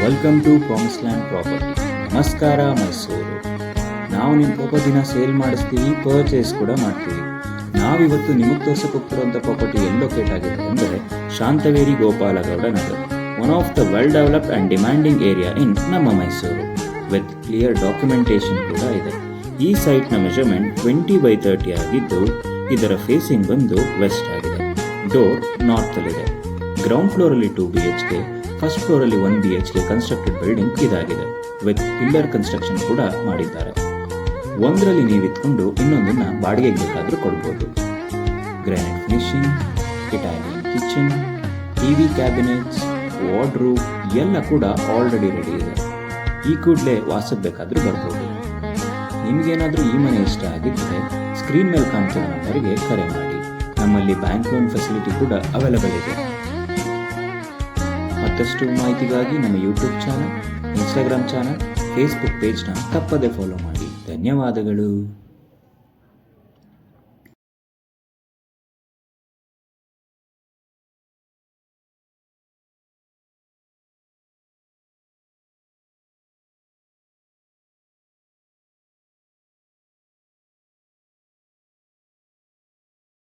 Welcome to Promise Land Property. ನಮಸ್ಕಾರ ಮೈಸೂರು. ನಾವು ನಿಮ್ಮ ದಿನ ಸೇಲ್ ಮಾಡಿಸ್ತೀವಿ, ಪರ್ಚೇಸ್ ಕೂಡ ಮಾಡ್ತೀವಿ. ನಾವಿವತ್ತು ನಿಮಗೆ ತೋರ್ಸಕ್ಕೆ ಹೋಗ್ತಿರುವಂಥ ಪ್ರಾಪರ್ಟಿ ಎಲ್ಲಿ ಲೊಕೇಟ್ ಆಗಿದೆ ಅಂದರೆ Shantaveri Gopalagowda Nagar, one of the well developed and demanding area in ನಮ್ಮ ಮೈಸೂರು. ವಿತ್ ಕ್ಲಿಯರ್ ಡಾಕ್ಯುಮೆಂಟೇಶನ್ ಕೂಡ ಇದೆ. ಈ ಸೈಟ್ನ ಮೆಜರ್ಮೆಂಟ್ 20x30 ಆಗಿದ್ದು ಇದರ ಫೇಸಿಂಗ್ ಬಂದು ವೆಸ್ಟ್ ಆಗಿದೆ. ಡೋರ್ ನಾರ್ತಲ್ಲಿದೆ. ಗ್ರೌಂಡ್ ಫ್ಲೋರಲ್ಲಿ 2 BHK, ಫಸ್ಟ್ ಫ್ಲೋರಲ್ಲಿ 1 BHK ಕನ್ಸ್ಟ್ರಕ್ಟೆಡ್ ಬಿಲ್ಡಿಂಗ್ ಇದಾಗಿದೆ. ವಿತ್ ಪಿಲ್ಲರ್ ಕನ್ಸ್ಟ್ರಕ್ಷನ್ ಕೂಡ ಮಾಡಿದ್ದಾರೆ. ಒಂದರಲ್ಲಿ ನೀವು ಇಟ್ಕೊಂಡು ಇನ್ನೊಂದನ್ನ ಬಾಡಿಗೆಗೆ ಬೇಕಾದರೂ ಕೊಡ್ಬೋದು. Granite finishing, Italian kitchen, TV cabinets, wardrobe ಎಲ್ಲ ಕೂಡ ಆಲ್ರೆಡಿ ರೆಡಿ ಇದೆ. ಈ ಕೂಡಲೇ ವಾಸಕ್ಕೆ ಬೇಕಾದರೂ ಬರ್ಬೋದು. ನಿಮಗೇನಾದರೂ ಈ ಮನೆ ಇಷ್ಟ ಆಗಿದ್ದರೆ ಸ್ಕ್ರೀನ್ ಮೇಲೆ ಕಾಣ್ತಿರೋ ನಂಬರ್ಗೆ ಕರೆ ಮಾಡಿ. ನಮ್ಮಲ್ಲಿ ಬ್ಯಾಂಕ್ ಲೋನ್ ಫೆಸಿಲಿಟಿ ಕೂಡ ಅವೈಲಬಲ್ ಇದೆ. ಮತ್ತಷ್ಟು ಮಾಹಿತಿಗಾಗಿ ನಮ್ಮ YouTube channel, Instagram channel, Facebook ಪೇಜ್ನ ತಪ್ಪದೇ ಫಾಲೋ ಮಾಡಿ. ಧನ್ಯವಾದಗಳು.